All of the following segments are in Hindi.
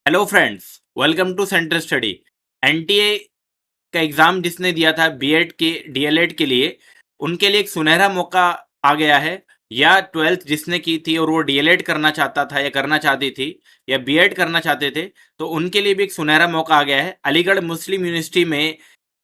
Hello friends, welcome to centre study. NTA का एग्ज़ाम जिसने दिया था बीएड के डीएलएड के लिए, उनके लिए एक सुनहरा मौका आ गया है। या ट्वेल्थ जिसने की थी और वो डीएलएड करना चाहता था या करना चाहती थी या बीएड करना चाहते थे, तो उनके लिए भी एक सुनहरा मौका आ गया है। अलीगढ़ मुस्लिम यूनिवर्सिटी में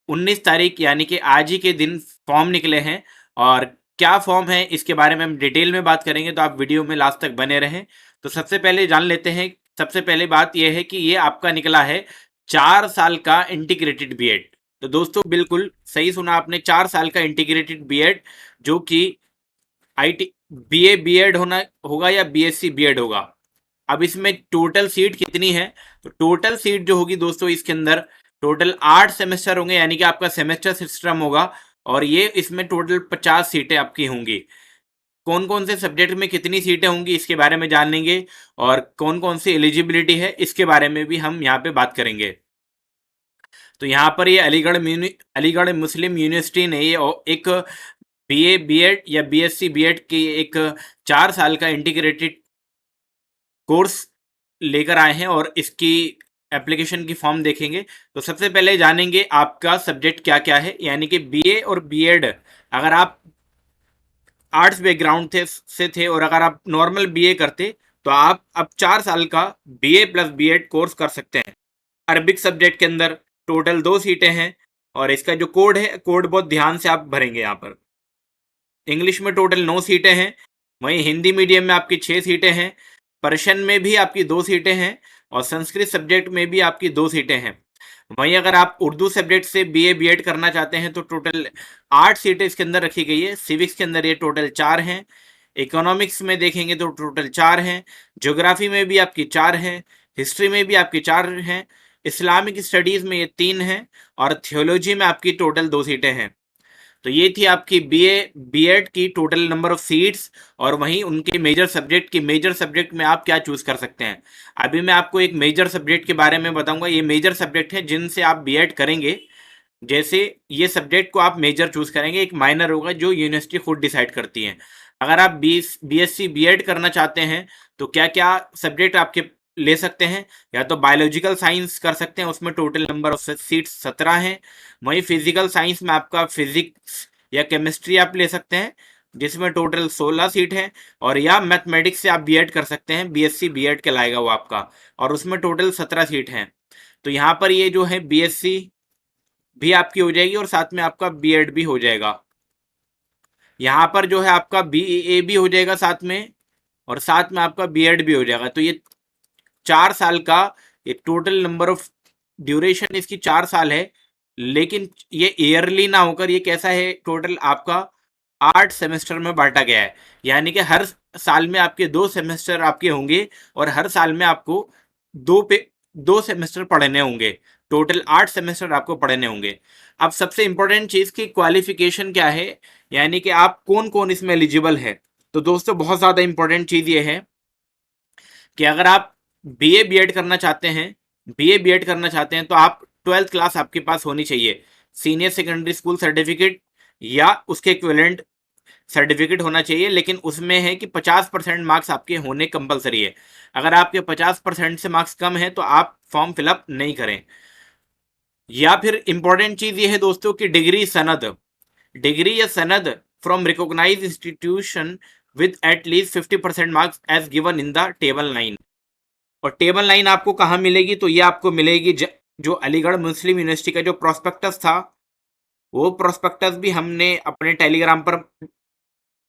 19 तारीख यानी कि आज ही के दिन फॉर्म निकले हैं। और क्या फॉर्म है इसके बारे में हम डिटेल में बात करेंगे, तो आप वीडियो में लास्ट तक बने रहें। तो सबसे पहले जान लेते हैं, सबसे पहले बात यह है कि ये आपका निकला है 4 साल का इंटीग्रेटेड बीएड। तो दोस्तों बिल्कुल सही सुना आपने, 4 साल का इंटीग्रेटेड बीएड, जो कि आईटी बीए बीएड होना होगा या बीएससी बीएड होगा। अब इसमें टोटल सीट कितनी है? तो टोटल सीट जो होगी दोस्तों, इसके अंदर टोटल 8 सेमेस्टर होंगे, यानी कि आपका सेमेस्टर सिस्टम होगा। और ये इसमें टोटल 50 सीटें आपकी होंगी। कौन कौन से सब्जेक्ट में कितनी सीटें होंगी इसके बारे में जान लेंगे, और कौन कौन सी एलिजिबिलिटी है इसके बारे में भी हम यहाँ पे बात करेंगे। तो यहाँ पर ये अलीगढ़ मुस्लिम यूनिवर्सिटी ने ये एक बीए बीएड या बीएससी बीएड की एक 4 साल का इंटीग्रेटेड कोर्स लेकर आए हैं, और इसकी एप्लीकेशन की फॉर्म देखेंगे। तो सबसे पहले जानेंगे आपका सब्जेक्ट क्या क्या है, यानी कि बीए और बीएड। अगर आप आर्ट्स बैकग्राउंड से थे और अगर आप नॉर्मल बीए करते, तो आप अब 4 साल का बीए प्लस बीएड कोर्स कर सकते हैं। अरबिक सब्जेक्ट के अंदर टोटल 2 सीटें हैं, और इसका जो कोड है, कोड बहुत ध्यान से आप भरेंगे यहाँ पर। इंग्लिश में टोटल 9 सीटें हैं। वहीं हिंदी मीडियम में आपकी 6 सीटें हैं। पर्शियन में भी आपकी 2 सीटें हैं, और संस्कृत सब्जेक्ट में भी आपकी 2 सीटें हैं। वहीं अगर आप उर्दू सब्जेक्ट से बीए बीएड करना चाहते हैं, तो टोटल 8 सीटें इसके अंदर रखी गई है। सिविक्स के अंदर ये टोटल 4 हैं। इकोनॉमिक्स में देखेंगे तो टोटल 4 हैं। ज्योग्राफी में भी आपकी 4 हैं। हिस्ट्री में भी आपकी 4 हैं। इस्लामिक स्टडीज़ में ये 3 हैं। और थियोलॉजी में आपकी टोटल 2 सीटें हैं। तो ये थी आपकी बीए बीएड की टोटल नंबर ऑफ सीट्स, और वहीं उनके मेजर सब्जेक्ट में आप क्या चूज कर सकते हैं। अभी मैं आपको एक मेजर सब्जेक्ट के बारे में बताऊंगा। ये मेजर सब्जेक्ट है जिनसे आप बीएड करेंगे। जैसे ये सब्जेक्ट को आप मेजर चूज करेंगे, एक माइनर होगा जो यूनिवर्सिटी खुद डिसाइड करती है। अगर आप बीएससी बीएड करना चाहते हैं, तो क्या क्या सब्जेक्ट आपके ले सकते हैं? या तो बायोलॉजिकल साइंस कर सकते हैं, उसमें टोटल नंबर ऑफ सीट 17 हैं। वहीं फिजिकल साइंस में आपका फिजिक्स या केमिस्ट्री आप ले सकते हैं, जिसमें टोटल 16 सीट है। और या मैथमेटिक्स से आप बीएड कर सकते हैं, बीएससी बीएड कहलाएगा वो आपका, और उसमें टोटल 17 सीट हैं। तो यहाँ पर ये जो है बीएससी भी आपकी हो जाएगी, और साथ में आपका बीएड भी हो जाएगा। यहाँ पर जो है आपका बीए भी हो जाएगा साथ में, और साथ में आपका बीएड भी हो जाएगा। तो ये 4 साल का ये टोटल नंबर ऑफ ड्यूरेशन इसकी 4 साल है। लेकिन ये ईयरली ना होकर ये कैसा है, टोटल आपका 8 सेमेस्टर में बांटा गया है। यानी कि हर साल में आपके 2 सेमेस्टर आपके होंगे, और हर साल में आपको 2 सेमेस्टर पढ़ने होंगे। टोटल 8 सेमेस्टर आपको पढ़ने होंगे। अब सबसे इंपॉर्टेंट चीज की क्वालिफिकेशन क्या है, यानी कि आप कौन कौन इसमें एलिजिबल है। तो दोस्तों बहुत ज्यादा इंपॉर्टेंट चीज ये है कि अगर आप बीए बीएड करना चाहते हैं, तो आप 12th क्लास आपके पास होनी चाहिए। सीनियर सेकेंडरी स्कूल सर्टिफिकेट या उसके इक्विवेलेंट सर्टिफिकेट होना चाहिए। लेकिन उसमें है कि 50% मार्क्स आपके होने कंपलसरी है। अगर आपके 50% से मार्क्स कम है, तो आप फॉर्म फिलअप नहीं करें। या फिर इंपॉर्टेंट चीज ये है दोस्तों कि डिग्री या सनद from recognise institution with at least 50% marks as given in the table 9। और टेबल 9 आपको कहाँ मिलेगी? तो ये आपको मिलेगी जो अलीगढ़ मुस्लिम यूनिवर्सिटी का जो प्रोस्पेक्टस था, वो प्रोस्पेक्टस भी हमने अपने टेलीग्राम पर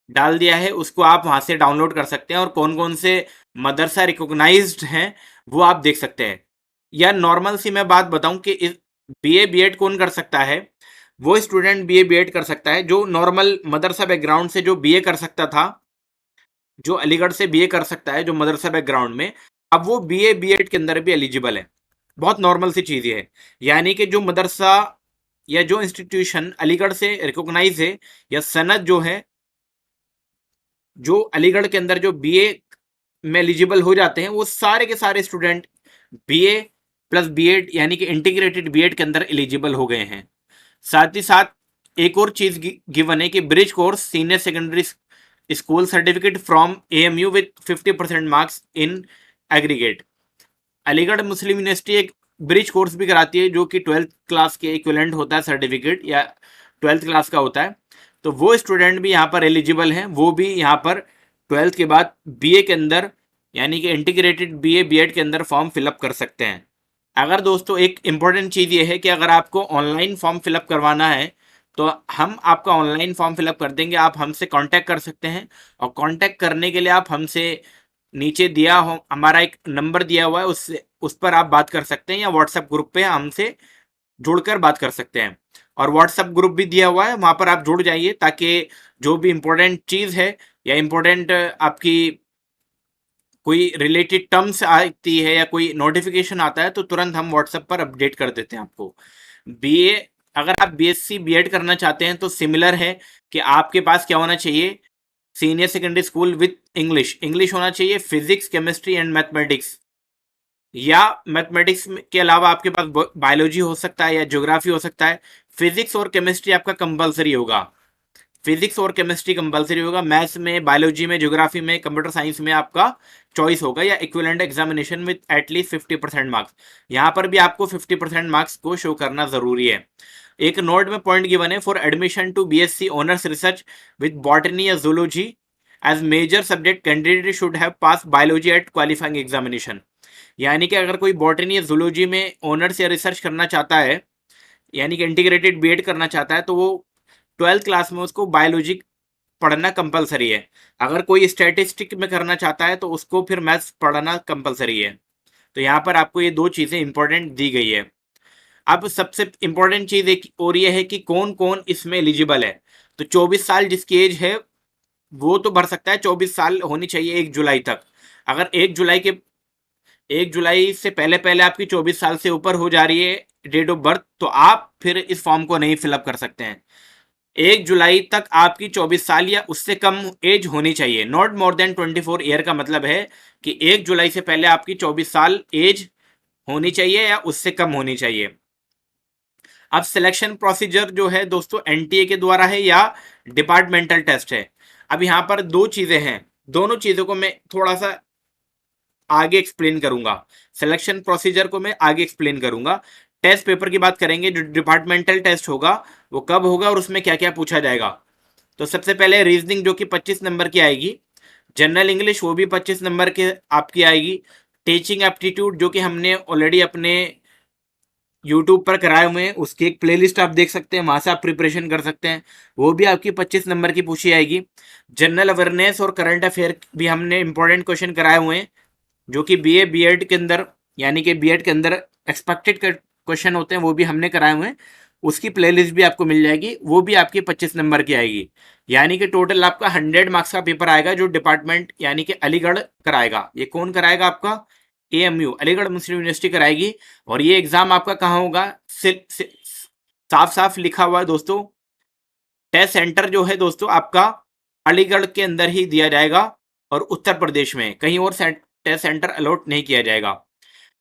डाल दिया है। उसको आप वहां से डाउनलोड कर सकते हैं, और कौन कौन से मदरसा रिकॉग्नाइज्ड हैं वो आप देख सकते हैं। या नॉर्मल सी मैं बात बताऊं कि इस बीए बीएड कौन कर सकता है? वो स्टूडेंट बीए बीएड कर सकता है जो नॉर्मल मदरसा बैकग्राउंड से जो बीए कर सकता था, जो अलीगढ़ से बीए कर सकता है जो मदरसा बैकग्राउंड में, अब वो बीए बीएड के अंदर भी एलिजिबल है। बहुत नॉर्मल सी चीज़ ये है। यानी कि जो मदरसा या जो इंस्टीट्यूशन अलीगढ़ से रिकॉग्नाइज है, या सनद जो है, जो अलीगढ़ के अंदर जो बीए में एलिजिबल हो जाते हैं, वो सारे के सारे स्टूडेंट बीए प्लस बीएड यानी कि इंटीग्रेटेड बीएड के अंदर एलिजिबल हो गए हैं। साथ ही साथ एक और चीज गिवन है कि bridge course senior secondary school certificate from AMU with 50% marks in aggregate. Aligarh Muslim university एक ब्रिज कोर्स भी कराती है जो कि 12th क्लास के इक्विवेलेंट होता है, सर्टिफिकेट या 12th क्लास का होता है। तो वो स्टूडेंट भी यहाँ पर एलिजिबल हैं, वो भी यहाँ पर 12th के बाद बीए के अंदर यानी कि इंटीग्रेटेड बीए बीएड के अंदर फॉर्म फिलअप कर सकते हैं। अगर दोस्तों एक इम्पॉर्टेंट चीज़ ये है कि अगर आपको ऑनलाइन फॉर्म फिलअप करवाना है तो हम आपका ऑनलाइन फॉर्म फिलअप कर देंगे। आप हमसे कांटेक्ट कर सकते हैं, और कांटेक्ट करने के लिए आप हमसे नीचे दिया हो हमारा एक नंबर दिया हुआ है, उससे उस पर आप बात कर सकते हैं, या व्हाट्सएप ग्रुप पे हमसे जुड़कर बात कर सकते हैं। और व्हाट्सएप ग्रुप भी दिया हुआ है, वहाँ पर आप जुड़ जाइए ताकि जो भी इम्पोर्टेंट चीज़ है या इम्पोर्टेंट आपकी कोई रिलेटेड टर्म्स आती है या कोई नोटिफिकेशन आता है तो तुरंत हम व्हाट्सएप पर अपडेट कर देते हैं आपको। बीए अगर आप बीएससी बीएड करना चाहते हैं तो सिमिलर है कि आपके पास क्या होना चाहिए, senior secondary school with English, English होना चाहिए, फिजिक्स केमिस्ट्री एंड मैथमेटिक्स, या मैथमेटिक्स के अलावा आपके पास बायोलॉजी हो सकता है या ज्योग्राफी हो सकता है। फिजिक्स और केमिस्ट्री आपका कंपलसरी होगा, फिजिक्स और केमिस्ट्री कंपलसरी होगा। मैथ्स में, बायोलॉजी में, ज्योग्राफी में, कंप्यूटर साइंस में आपका चॉइस होगा, या equivalent examination with at least 50% marks. यहाँ पर भी आपको 50% मार्क्स को शो करना जरूरी है। एक नोट में पॉइंट गिवन है, for admission to BSc honours research with botany या zoology as major subject candidate should have pass biology at qualifying examination. यानी कि अगर कोई बॉटनी या जूलॉजी में ऑनर्स या रिसर्च करना चाहता है, यानी कि इंटीग्रेटेड बीएड करना चाहता है, तो वो 12th क्लास में उसको बायोलॉजी पढ़ना कंपलसरी है। अगर कोई स्टैटिस्टिक में करना चाहता है तो उसको फिर मैथ्स पढ़ना कंपलसरी है। तो यहाँ पर आपको ये दो चीज़ें इंपॉर्टेंट दी गई है। अब सबसे इंपॉर्टेंट चीज़ एक और ये है कि कौन कौन इसमें एलिजिबल है। तो 24 साल जिसकी एज है वो तो भर सकता है, 24 साल होनी चाहिए 1 जुलाई तक। अगर 1 जुलाई से पहले पहले आपकी 24 साल से ऊपर हो जा रही है डेट ऑफ बर्थ, तो आप फिर इस फॉर्म को नहीं फिलअप कर सकते हैं। 1 जुलाई तक आपकी 24 साल या उससे कम एज होनी चाहिए। नॉट मोर देन 24 ईयर का मतलब है कि 1 जुलाई से पहले आपकी 24 साल एज होनी चाहिए या उससे कम होनी चाहिए। अब सिलेक्शन प्रोसीजर जो है दोस्तों एनटीए के द्वारा है या डिपार्टमेंटल टेस्ट है। अब यहाँ पर दो चीज़ें हैं, दोनों चीज़ों को मैं थोड़ा सा आगे एक्सप्लेन करूंगा। सिलेक्शन प्रोसीजर को मैं आगे एक्सप्लेन करूंगा। टेस्ट पेपर की बात करेंगे, जो डिपार्टमेंटल टेस्ट होगा वो कब होगा और उसमें क्या क्या पूछा जाएगा। तो सबसे पहले रीजनिंग जो कि 25 नंबर की आएगी, जनरल इंग्लिश वो भी 25 नंबर के आपकी आएगी, टीचिंग एप्टीट्यूड जो कि हमने ऑलरेडी अपने यूट्यूब पर कराए हुए हैं, उसकी एक प्लेलिस्ट आप देख सकते हैं, वहां से आप प्रिपरेशन कर सकते हैं, वो भी आपकी 25 नंबर की पूछी आएगी। जनरल अवेयरनेस और करंट अफेयर भी हमने इंपॉर्टेंट क्वेश्चन कराए हुए हैं जो कि बीए बीएड के अंदर यानी कि बीएड के अंदर एक्सपेक्टेड क्वेश्चन होते हैं, वो भी हमने कराए हुए हैं। उसकी प्लेलिस्ट भी आपको मिल जाएगी, वो भी आपकी 25 नंबर की आएगी। यानी कि टोटल आपका 100 मार्क्स का पेपर आएगा जो डिपार्टमेंट यानी कि अलीगढ़ कराएगा। ये कौन कराएगा? आपका एएमयू अलीगढ़ मुस्लिम यूनिवर्सिटी कराएगी। और ये एग्जाम आपका कहाँ होगा? साफ साफ लिखा हुआ है दोस्तों, टेस्ट सेंटर जो है दोस्तों आपका अलीगढ़ के अंदर ही दिया जाएगा, और उत्तर प्रदेश में कहीं और टेस्ट सेंटर अलॉट नहीं किया जाएगा।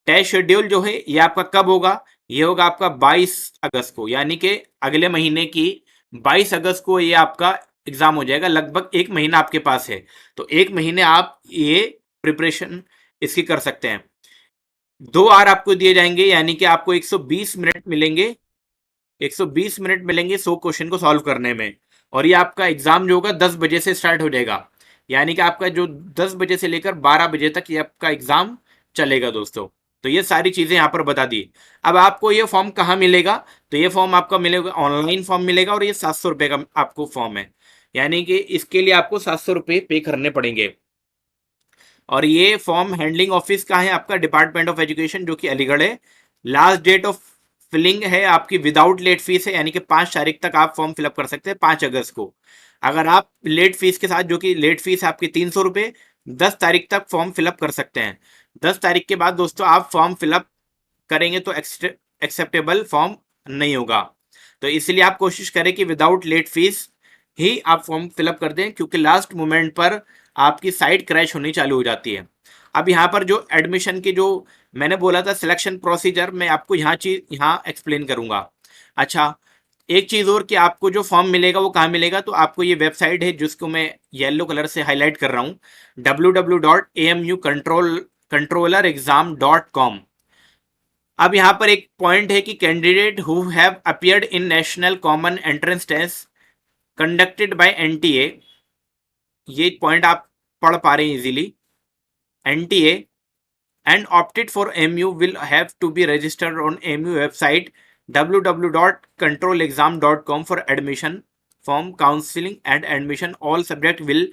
टेस्ट शेड्यूल जो है ये आपका कब होगा? ये होगा आपका 22 अगस्त को, यानी कि अगले महीने की 22 अगस्त को ये आपका एग्जाम हो जाएगा। लगभग 1 महीना आपके पास है, तो 1 महीने आप ये प्रिपरेशन इसकी कर सकते हैं। 2 आवर आपको दिए जाएंगे, यानी कि आपको 120 मिनट मिलेंगे, 120 मिनट मिलेंगे 100 क्वेश्चन को सॉल्व करने में। और ये आपका एग्जाम जो होगा 10 बजे से स्टार्ट हो जाएगा, यानी कि आपका जो 10 बजे से लेकर 12 बजे तक ये आपका एग्जाम चलेगा दोस्तों। तो ये सारी चीजें यहाँ पर बता दी। अब आपको ये फॉर्म कहाँ मिलेगा? तो ये फॉर्म आपका मिलेगा ऑनलाइन फॉर्म मिलेगा, और ये 700 रुपये का आपको फॉर्म है, यानी कि इसके लिए आपको 700 रुपये पे करने पड़ेंगे। और ये फॉर्म हैंडलिंग ऑफिस का है आपका डिपार्टमेंट ऑफ एजुकेशन जो कि अलीगढ़ है। लास्ट डेट ऑफ फिलिंग है आपकी विदाउट लेट फीस है, यानी कि 5 तारीख तक आप फॉर्म फिलअप कर सकते हैं, 5 अगस्त को। अगर आप लेट फीस के साथ, जो कि लेट फीस आपकी 300 रुपये, 10 तारीख तक फॉर्म फिलअप कर सकते हैं। 10 तारीख के बाद दोस्तों आप फॉर्म फिलअप करेंगे तो एक्सेप्टेबल फॉर्म नहीं होगा। तो इसलिए आप कोशिश करें कि विदाउट लेट फीस ही आप फॉर्म फिलअप कर दें, क्योंकि लास्ट मोमेंट पर आपकी साइट क्रैश होनी चालू हो जाती है। अब यहाँ पर जो एडमिशन की जो मैंने बोला था सिलेक्शन प्रोसीजर, मैं आपको यहाँ एक्सप्लेन करूंगा। अच्छा, एक चीज़ और कि आपको जो फॉर्म मिलेगा वो कहाँ मिलेगा? तो आपको ये वेबसाइट है जिसको मैं येलो कलर से हाईलाइट कर रहा हूँ, www.amucontrol controllerexam.com। अब यहाँ पर एक पॉइंट है कि candidate who have appeared in national common entrance test conducted by NTA, ये पॉइंट आप पढ़ पा रहे हैं easily, NTA and opted for MU will have to be registered on MU website www.controlexam.com for admission form, counseling and admission. All subject will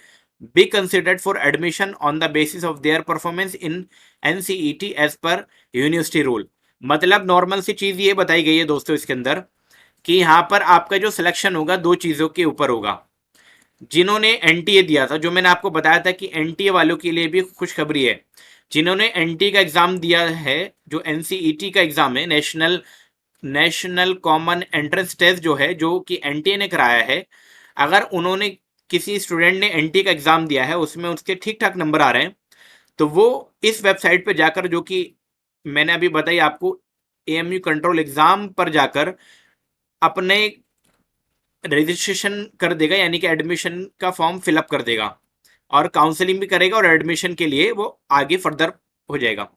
be considered for admission on the basis of their performance in NCET as per university rule. मतलब नॉर्मल सी चीज ये बताई गई है दोस्तों इसके अंदर कि यहाँ पर आपका जो सिलेक्शन होगा दो चीजों के ऊपर होगा। जिन्होंने एनटीए दिया था, जो मैंने आपको बताया था कि एनटीए वालों के लिए भी खुशखबरी है, जिन्होंने एनटीए का एग्जाम दिया है, जो एनसीईटी का एग्जाम है, नेशनल कॉमन एंट्रेंस टेस्ट जो है, जो कि एनटीए ने कराया है, अगर उन्होंने किसी स्टूडेंट ने एनटीए का एग्जाम दिया है, उसमें उसके ठीक ठाक नंबर आ रहे हैं, तो वो इस वेबसाइट पर जाकर, जो कि मैंने अभी बताई आपको, एएमयू कंट्रोल एग्जाम पर जाकर अपने रजिस्ट्रेशन कर देगा, यानी कि एडमिशन का फॉर्म फिलअप कर देगा और काउंसलिंग भी करेगा और एडमिशन के लिए वो आगे फर्दर हो जाएगा।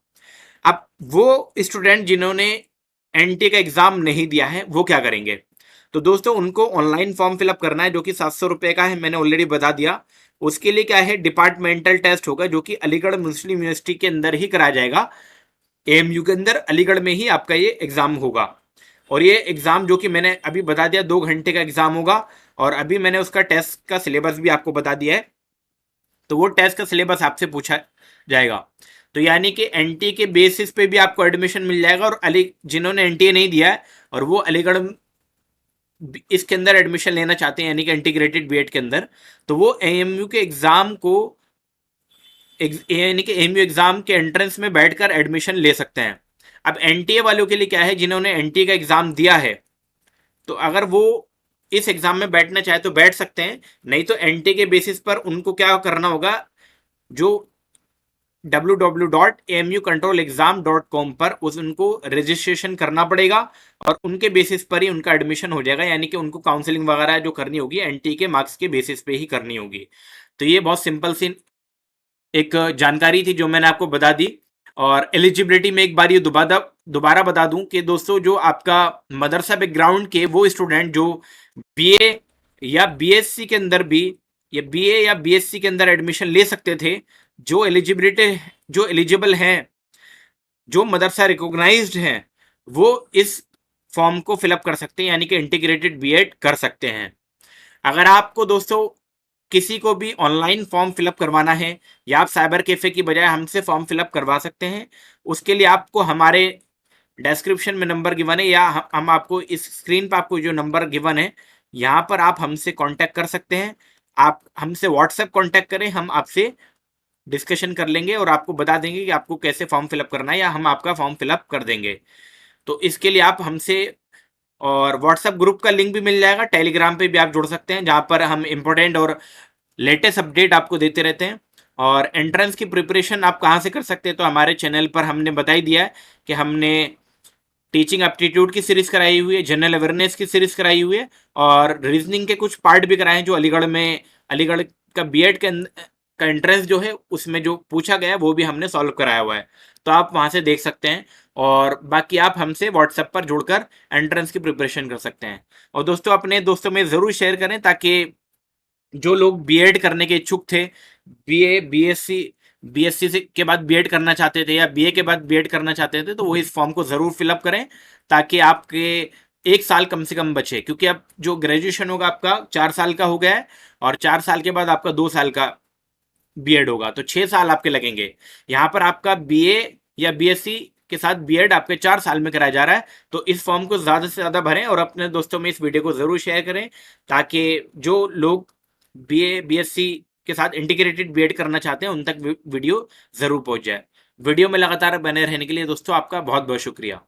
अब वो स्टूडेंट जिन्होंने एनटी का एग्जाम नहीं दिया है वो क्या करेंगे? तो दोस्तों उनको ऑनलाइन फॉर्म फिलअप करना है, जो कि 700 रुपये का है, मैंने ऑलरेडी बता दिया। उसके लिए क्या है, डिपार्टमेंटल टेस्ट होगा, जो कि अलीगढ़ मुस्लिम यूनिवर्सिटी के अंदर ही कराया जाएगा, एएमयू के अंदर, अलीगढ़ में ही आपका ये एग्जाम होगा। और ये एग्जाम जो कि मैंने अभी बता दिया 2 घंटे का एग्जाम होगा, और अभी मैंने उसका टेस्ट का सिलेबस भी आपको बता दिया है, तो वो टेस्ट का सिलेबस आपसे पूछा जाएगा। तो यानी कि एनटीए के बेसिस पे भी आपको एडमिशन मिल जाएगा, और जिन्होंने एनटीए नहीं दिया है और वो अलीगढ़ इसके अंदर एडमिशन लेना चाहते हैं, यानी कि इंटीग्रेटेड बीएड के अंदर, तो वो एएमयू के एग्जाम को, यानी कि एएमयू एग्जाम के एंट्रेंस में बैठकर एडमिशन ले सकते हैं। अब एनटीए वालों के लिए क्या है, जिन्होंने एनटीए का एग्जाम दिया है, तो अगर वो इस एग्जाम में बैठना चाहे तो बैठ सकते हैं, नहीं तो एनटीए के बेसिस पर उनको क्या करना होगा, जो www.amucontrolexam.com पर उनको रजिस्ट्रेशन करना पड़ेगा, और उनके बेसिस पर ही उनका एडमिशन हो जाएगा, यानी कि उनको काउंसलिंग वगैरह जो करनी होगी एनटीए के मार्क्स के बेसिस पे ही करनी होगी। तो ये बहुत सिंपल सी एक जानकारी थी जो मैंने आपको बता दी। और एलिजिबिलिटी में एक बार ये दोबारा बता दूं कि दोस्तों, जो आपका मदरसा बैकग्राउंड के वो स्टूडेंट जो बीए या बीएससी के अंदर भी, या बीए या बीएससी के अंदर एडमिशन ले सकते थे, जो एलिजिबल हैं, जो मदरसा रिकॉग्नाइज्ड हैं, वो इस फॉर्म को फिलअप कर सकते हैं, यानी कि इंटीग्रेटेड बीएड कर सकते हैं। अगर आपको दोस्तों किसी को भी ऑनलाइन फॉर्म फिलअप करवाना है, या आप साइबर कैफे की बजाय हमसे फॉर्म फिलअप करवा सकते हैं, उसके लिए आपको हमारे डिस्क्रिप्शन में नंबर गिवन है, या हम आपको इस स्क्रीन पर आपको जो नंबर गिवन है, यहाँ पर आप हमसे कांटेक्ट कर सकते हैं। आप हमसे व्हाट्सएप कांटेक्ट करें, हम आपसे डिस्कशन कर लेंगे और आपको बता देंगे कि आपको कैसे फॉर्म फिलअप करना है, या हम आपका फॉर्म फिलअप कर देंगे। तो इसके लिए आप हमसे, और व्हाट्सएप ग्रुप का लिंक भी मिल जाएगा, टेलीग्राम पे भी आप जुड़ सकते हैं, जहाँ पर हम इम्पोर्टेंट और लेटेस्ट अपडेट आपको देते रहते हैं। और एंट्रेंस की प्रिपरेशन आप कहाँ से कर सकते हैं, तो हमारे चैनल पर हमने बता ही दिया है कि हमने टीचिंग एप्टीट्यूड की सीरीज कराई हुई है, जनरल अवेयरनेस की सीरीज कराई हुई है, और रीजनिंग के कुछ पार्ट भी कराए हैं, जो अलीगढ़ का बीएड का एंट्रेंस जो है उसमें जो पूछा गया है वो भी हमने सॉल्व कराया हुआ है, तो आप वहाँ से देख सकते हैं। और बाकी आप हमसे व्हाट्सएप पर जुड़कर एंट्रेंस की प्रिपरेशन कर सकते हैं। और दोस्तों अपने दोस्तों में ज़रूर शेयर करें, ताकि जो लोग बीएड करने के इच्छुक थे, बीएससी से के बाद बीएड करना चाहते थे, या बीए के बाद बीएड करना चाहते थे, तो वो इस फॉर्म को ज़रूर फिलअप करें, ताकि आपके 1 साल कम से कम बचे। क्योंकि अब जो ग्रेजुएशन होगा आपका 4 साल का हो गया है, और 4 साल के बाद आपका 2 साल का बीएड होगा, तो 6 साल आपके लगेंगे। यहाँ पर आपका बीए या बीएससी के साथ बीएड आपके 4 साल में कराया जा रहा है। तो इस फॉर्म को ज़्यादा से ज़्यादा भरें, और अपने दोस्तों में इस वीडियो को ज़रूर शेयर करें, ताकि जो लोग बीए बीएससी के साथ इंटीग्रेटेड बीएड करना चाहते हैं उन तक वीडियो ज़रूर पहुंच जाए। वीडियो में लगातार बने रहने के लिए दोस्तों आपका बहुत बहुत शुक्रिया।